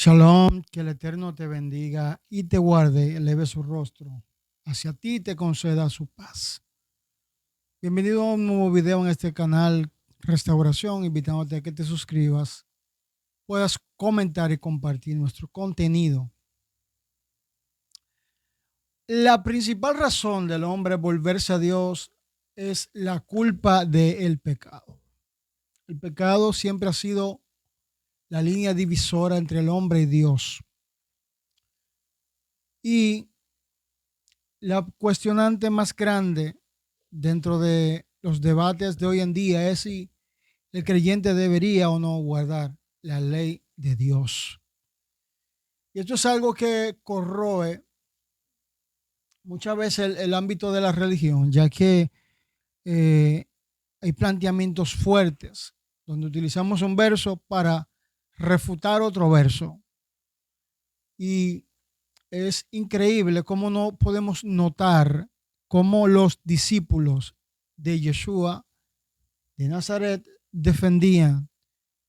Shalom, que el Eterno te bendiga y te guarde, eleve su rostro hacia ti y te conceda su paz. Bienvenido a un nuevo video en este canal Restauración, invitándote a que te suscribas, puedas comentar y compartir nuestro contenido. La principal razón del hombre volverse a Dios es la culpa del pecado. El pecado siempre ha sido la línea divisora entre el hombre y Dios. Y la cuestionante más grande dentro de los debates de hoy en día es si el creyente debería o no guardar la ley de Dios. Y esto es algo que corroe muchas veces el ámbito de la religión, ya que eh, hay planteamientos fuertes donde utilizamos un verso para refutar otro verso. Y es increíble cómo no podemos notar cómo los discípulos de Yeshua de Nazaret defendían,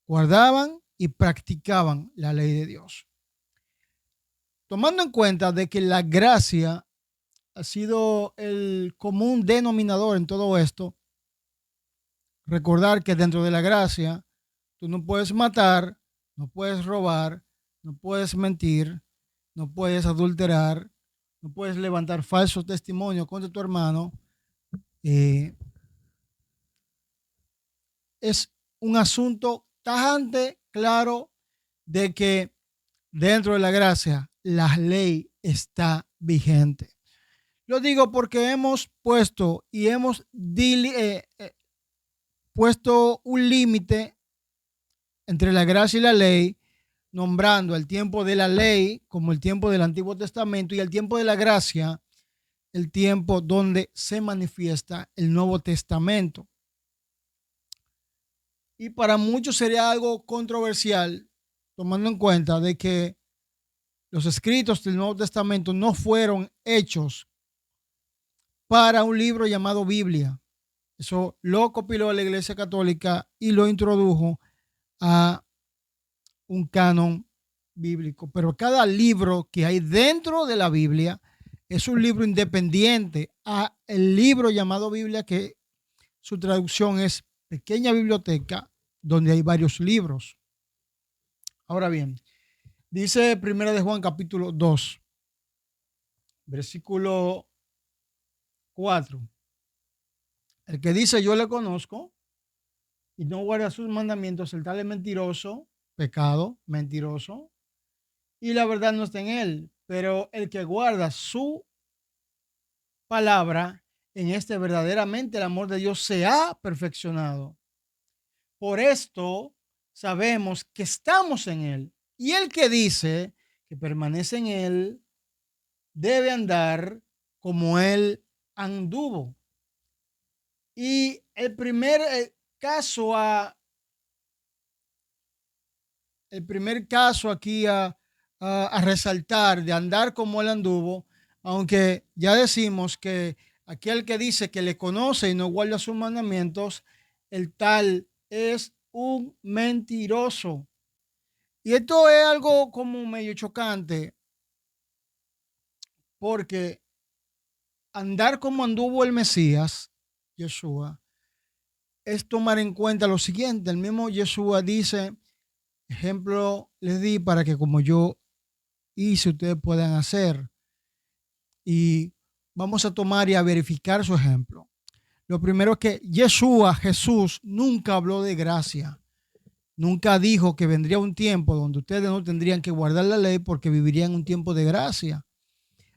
guardaban y practicaban la ley de Dios. Tomando en cuenta de que la gracia ha sido el común denominador en todo esto, recordar que dentro de la gracia tú no puedes matar, no puedes robar, no puedes mentir, no puedes adulterar, no puedes levantar falsos testimonios contra tu hermano. Es un asunto tajante, claro, de que dentro de la gracia la ley está vigente. Lo digo porque hemos puesto y hemos puesto un límite entre la gracia y la ley, nombrando el tiempo de la ley como el tiempo del Antiguo Testamento y el tiempo de la gracia, el tiempo donde se manifiesta el Nuevo Testamento. Y para muchos sería algo controversial, tomando en cuenta de que los escritos del Nuevo Testamento no fueron hechos para un libro llamado Biblia. Eso lo compiló la Iglesia Católica y lo introdujo a un canon bíblico. Pero cada libro que hay dentro de la Biblia es un libro independiente a el libro llamado Biblia, que su traducción es pequeña biblioteca donde hay varios libros. Ahora bien, dice Primera de Juan capítulo 2, versículo 4. El que dice yo le conozco y no guarda sus mandamientos, el tal es mentiroso, pecado, mentiroso, y la verdad no está en él. Pero el que guarda su palabra, en este verdaderamente el amor de Dios se ha perfeccionado. Por esto sabemos que estamos en él. Y el que dice que permanece en él debe andar como él anduvo. Y el primer caso aquí a resaltar de andar como él anduvo, aunque ya decimos que aquel que dice que le conoce y no guarda sus mandamientos, el tal es un mentiroso. Y esto es algo como medio chocante, porque andar como anduvo el Mesías, Yeshua, es tomar en cuenta lo siguiente. El mismo Yeshua dice, ejemplo les di para que como yo hice, ustedes puedan hacer. Y vamos a tomar y a verificar su ejemplo. Lo primero es que Yeshua, Jesús, nunca habló de gracia. Nunca dijo que vendría un tiempo donde ustedes no tendrían que guardar la ley porque vivirían un tiempo de gracia.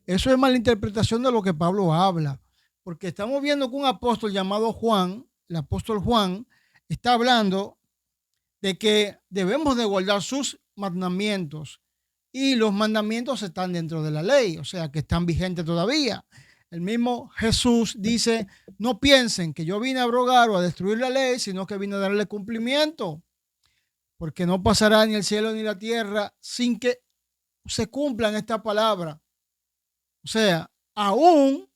Eso es mala interpretación de lo que Pablo habla, porque estamos viendo que un apóstol llamado Juan, el apóstol Juan, está hablando de que debemos de guardar sus mandamientos y los mandamientos están dentro de la ley, o sea que están vigentes todavía. El mismo Jesús dice, no piensen que yo vine a abrogar o a destruir la ley, sino que vine a darle cumplimiento, porque no pasará ni el cielo ni la tierra sin que se cumplan esta palabra. O sea, aún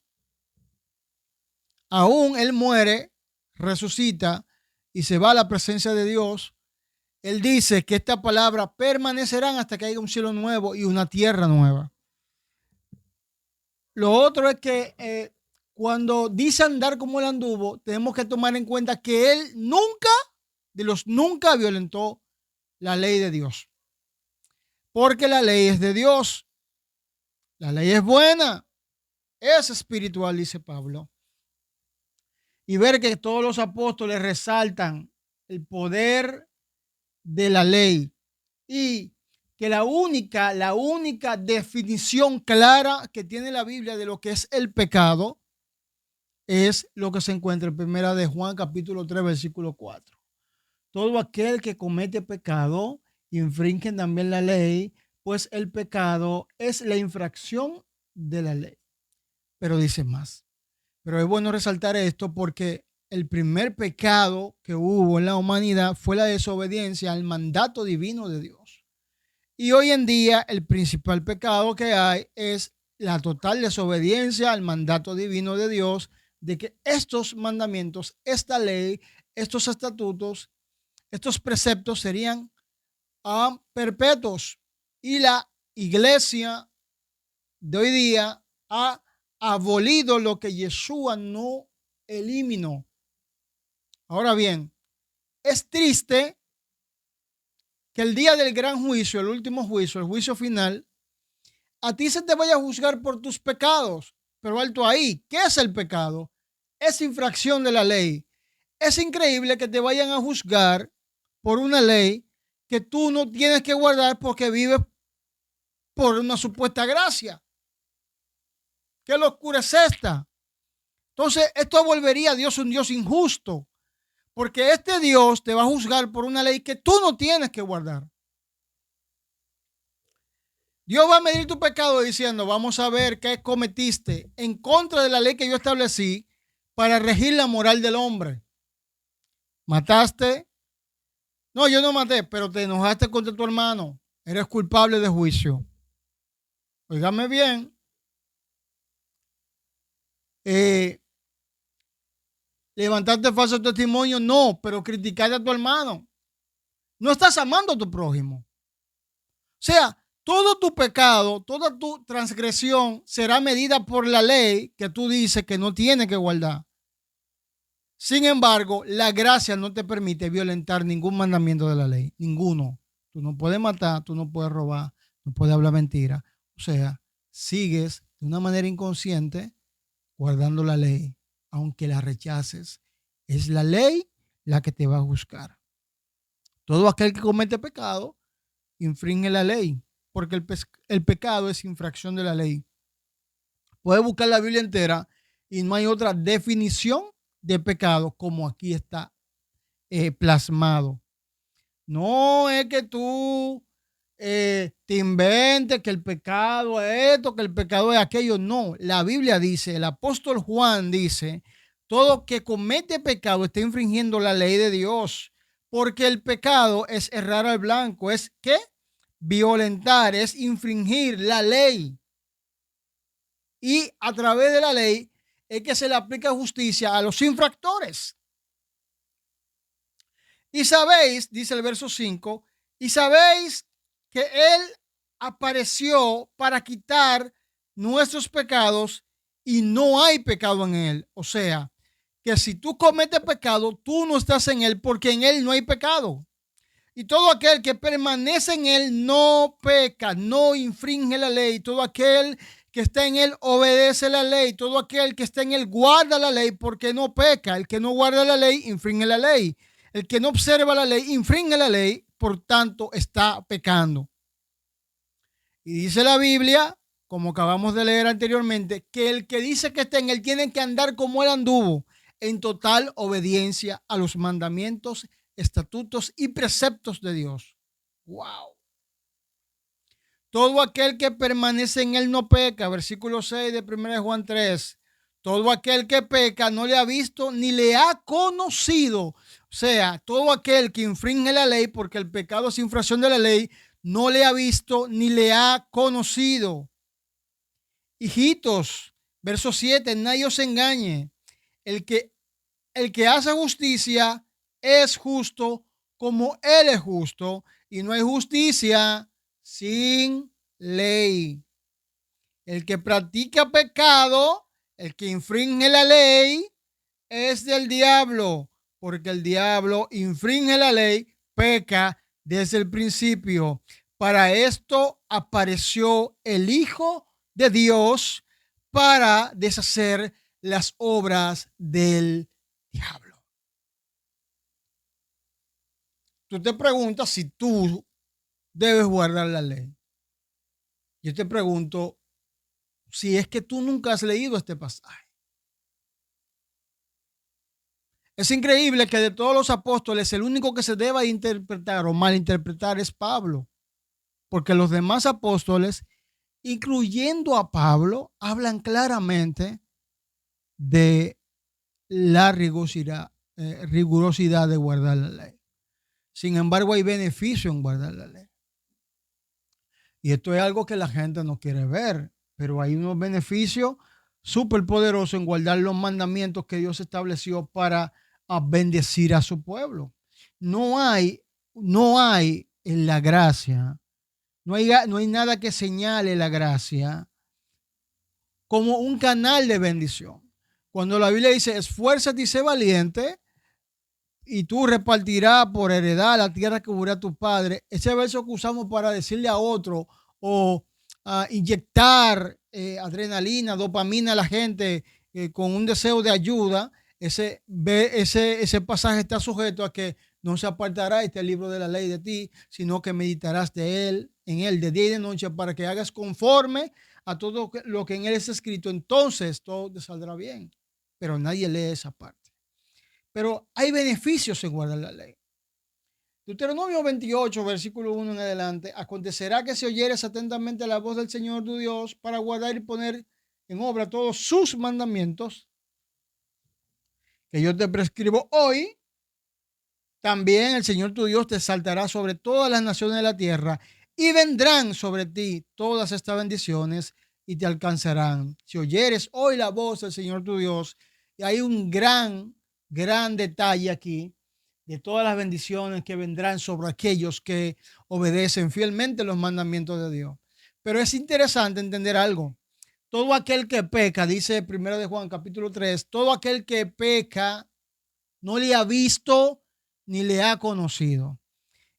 él muere, resucita y se va a la presencia de Dios. Él dice que esta palabra permanecerán hasta que haya un cielo nuevo y una tierra nueva. Lo otro es que cuando dice andar como él anduvo, tenemos que tomar en cuenta que él nunca violentó la ley de Dios. Porque la ley es de Dios. La ley es buena. Es espiritual, dice Pablo. Y ver que todos los apóstoles resaltan el poder de la ley y que la única definición clara que tiene la Biblia de lo que es el pecado es lo que se encuentra en primera de Juan capítulo 3 versículo 4. Todo aquel que comete pecado infringe también la ley, pues el pecado es la infracción de la ley. Pero dice más. Pero es bueno resaltar esto porque el primer pecado que hubo en la humanidad fue la desobediencia al mandato divino de Dios. Y hoy en día el principal pecado que hay es la total desobediencia al mandato divino de Dios, de que estos mandamientos, esta ley, estos estatutos, estos preceptos serían perpetuos. Y la iglesia de hoy día ha abolido lo que Yeshua no eliminó. Ahora bien, es triste que el día del gran juicio, el último juicio, el juicio final, a ti se te vaya a juzgar por tus pecados. Pero alto ahí, ¿qué es el pecado? Es infracción de la ley. Es increíble que te vayan a juzgar por una ley que tú no tienes que guardar porque vives por una supuesta gracia. ¿Qué locura es esta? Entonces, esto volvería a Dios un Dios injusto, porque este Dios te va a juzgar por una ley que tú no tienes que guardar. Dios va a medir tu pecado diciendo, vamos a ver qué cometiste en contra de la ley que yo establecí para regir la moral del hombre. ¿Mataste? No, yo no maté, pero te enojaste contra tu hermano. Eres culpable de juicio. Óigame bien. ¿Levantaste falso testimonio? No, pero criticaste a tu hermano. No estás amando a tu prójimo. O sea, todo tu pecado, toda tu transgresión será medida por la ley que tú dices que no tienes que guardar. Sin embargo, la gracia no te permite violentar ningún mandamiento de la ley. Ninguno. Tú no puedes matar, tú no puedes robar, no puedes hablar mentira. O sea, sigues de una manera inconsciente guardando la ley, aunque la rechaces. Es la ley la que te va a juzgar. Todo aquel que comete pecado infringe la ley, porque el pecado es infracción de la ley. Puedes buscar la Biblia entera y no hay otra definición de pecado como aquí está plasmado. No es que tú te inventes que el pecado es esto, que el pecado es aquello. No, la Biblia dice, el apóstol Juan dice, todo que comete pecado está infringiendo la ley de Dios, porque el pecado es errar al blanco, es ¿qué? Violentar, es infringir la ley. Y a través de la ley es que se le aplica justicia a los infractores. Y sabéis, dice el verso 5, y sabéis que Él apareció para quitar nuestros pecados y no hay pecado en Él. O sea, que si tú cometes pecado, tú no estás en Él porque en Él no hay pecado. Y todo aquel que permanece en Él no peca, no infringe la ley. Todo aquel que está en Él obedece la ley. Todo aquel que está en Él guarda la ley porque no peca. El que no guarda la ley infringe la ley. El que no observa la ley infringe la ley, por tanto está pecando. Y dice la Biblia, como acabamos de leer anteriormente, que el que dice que está en Él tiene que andar como Él anduvo, en total obediencia a los mandamientos, estatutos y preceptos de Dios. ¡Wow! Todo aquel que permanece en Él no peca. Versículo 6 de 1 Juan 3. Todo aquel que peca no le ha visto ni le ha conocido. O sea, todo aquel que infringe la ley, porque el pecado es infracción de la ley, no le ha visto ni le ha conocido. Hijitos, verso 7, nadie os engañe. El que hace justicia es justo como Él es justo, y no hay justicia sin ley. El que practica pecado, el que infringe la ley, es del diablo, porque el diablo infringe la ley, peca desde el principio. Para esto apareció el Hijo de Dios, para deshacer las obras del diablo. Tú te preguntas si tú debes guardar la ley. Yo te pregunto si es que tú nunca has leído este pasaje. Es increíble que de todos los apóstoles, el único que se deba interpretar o malinterpretar es Pablo, porque los demás apóstoles, incluyendo a Pablo, hablan claramente de la rigurosidad de guardar la ley. Sin embargo, hay beneficio en guardar la ley. Y esto es algo que la gente no quiere ver, pero hay unos beneficios súper poderosos en guardar los mandamientos que Dios estableció para bendecir a su pueblo. No hay en la gracia, no hay nada que señale la gracia como un canal de bendición. Cuando la Biblia dice, esfuérzate y sé valiente, y tú repartirás por heredad la tierra que juró a tu padre. Ese verso que usamos para decirle a otro o inyectar adrenalina, dopamina a la gente con un deseo de ayuda, ese pasaje está sujeto a que no se apartará este libro de la ley de ti, sino que meditarás en él de día y de noche para que hagas conforme a todo lo que en él es escrito. Entonces todo te saldrá bien. Pero nadie lee esa parte. Pero hay beneficios en guardar la ley. Deuteronomio 28, versículo 1 en adelante. Acontecerá que si oyeres atentamente la voz del Señor tu Dios para guardar y poner en obra todos sus mandamientos que yo te prescribo hoy, también el Señor tu Dios te exaltará sobre todas las naciones de la tierra y vendrán sobre ti todas estas bendiciones y te alcanzarán. Si oyeres hoy la voz del Señor tu Dios, y hay un gran detalle aquí de todas las bendiciones que vendrán sobre aquellos que obedecen fielmente los mandamientos de Dios. Pero es interesante entender algo. Todo aquel que peca, dice 1 de Juan capítulo 3, todo aquel que peca no le ha visto ni le ha conocido.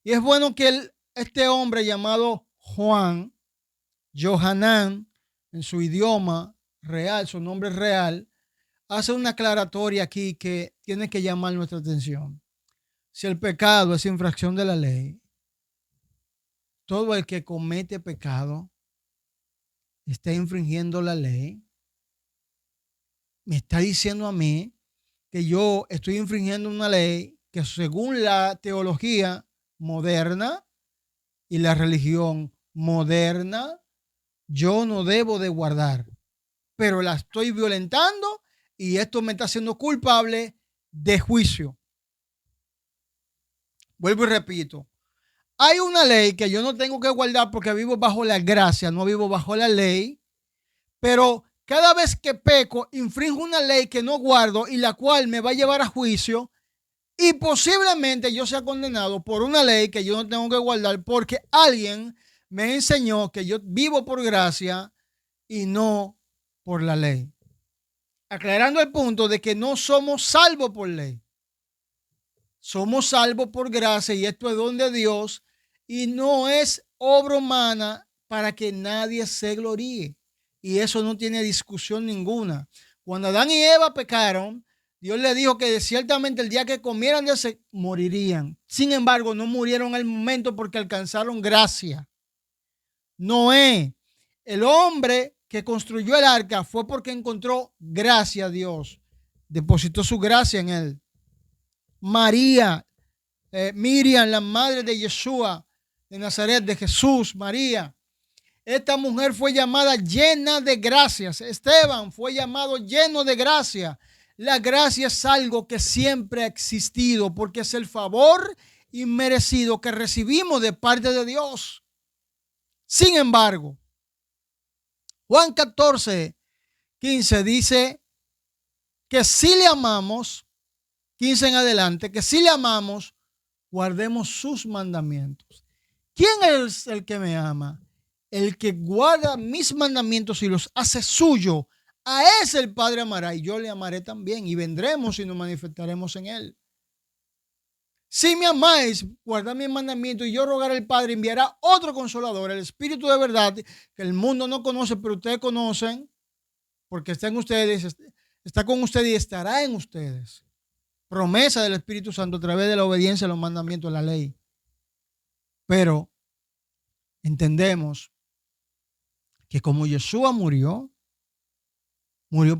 Y es bueno que este hombre llamado Juan, Johanán, en su idioma real, su nombre real, hace una aclaratoria aquí que tiene que llamar nuestra atención. Si el pecado es infracción de la ley, todo el que comete pecado está infringiendo la ley. Me está diciendo a mí que yo estoy infringiendo una ley que según la teología moderna y la religión moderna, yo no debo de guardar, pero la estoy violentando y esto me está haciendo culpable de juicio. Vuelvo y repito. Hay una ley que yo no tengo que guardar porque vivo bajo la gracia, no vivo bajo la ley, pero cada vez que peco, infringo una ley que no guardo y la cual me va a llevar a juicio y posiblemente yo sea condenado por una ley que yo no tengo que guardar porque alguien me enseñó que yo vivo por gracia y no por la ley. Aclarando el punto de que no somos salvos por ley. Somos salvos por gracia y esto es don de Dios y no es obra humana para que nadie se gloríe. Y eso no tiene discusión ninguna. Cuando Adán y Eva pecaron, Dios les dijo que ciertamente el día que comieran de ese morirían. Sin embargo, no murieron al momento porque alcanzaron gracia. Noé, el hombre que construyó el arca, fue porque encontró gracia a Dios. Depositó su gracia en él. María, Miriam, la madre de Yeshua, de Nazaret, de Jesús, María. Esta mujer fue llamada llena de gracias. Esteban fue llamado lleno de gracia. La gracia es algo que siempre ha existido porque es el favor inmerecido que recibimos de parte de Dios. Sin embargo, Juan 14, 15 dice que si le amamos, 15 en adelante, que si le amamos, guardemos sus mandamientos. ¿Quién es el que me ama? El que guarda mis mandamientos y los hace suyo. A ese el Padre amará y yo le amaré también y vendremos y nos manifestaremos en él. Si me amáis, guardad mis mandamientos y yo rogaré al Padre, enviará otro consolador, el Espíritu de verdad, que el mundo no conoce, pero ustedes conocen, porque está en ustedes, está con ustedes y estará en ustedes. Promesa del Espíritu Santo a través de la obediencia a los mandamientos de la ley. Pero entendemos que como Yeshua murió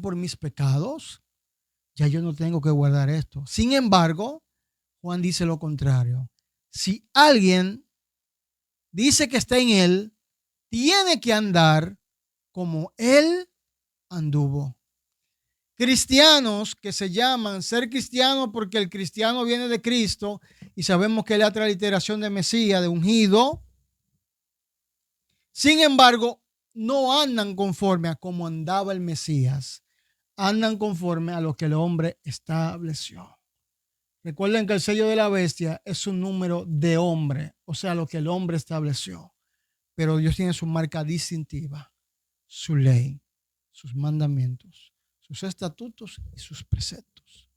por mis pecados, ya yo no tengo que guardar esto. Sin embargo, Juan dice lo contrario. Si alguien dice que está en él, tiene que andar como él anduvo. Cristianos que se llaman ser cristianos porque el cristiano viene de Cristo y sabemos que es la transliteración de Mesías, de ungido. Sin embargo, no andan conforme a cómo andaba el Mesías. Andan conforme a lo que el hombre estableció. Recuerden que el sello de la bestia es un número de hombre, o sea, lo que el hombre estableció. Pero Dios tiene su marca distintiva, su ley, sus mandamientos, sus estatutos y sus preceptos.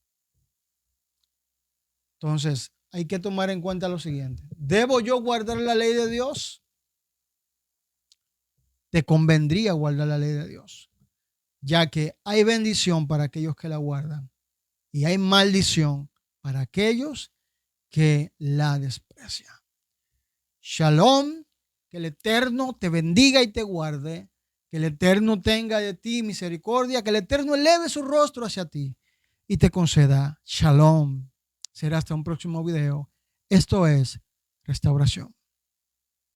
Entonces, hay que tomar en cuenta lo siguiente. ¿Debo yo guardar la ley de Dios? Te convendría guardar la ley de Dios, ya que hay bendición para aquellos que la guardan y hay maldición para aquellos que la desprecian. Shalom, que el Eterno te bendiga y te guarde, que el Eterno tenga de ti misericordia, que el Eterno eleve su rostro hacia ti y te conceda shalom. Será hasta un próximo video. Esto es Restauración.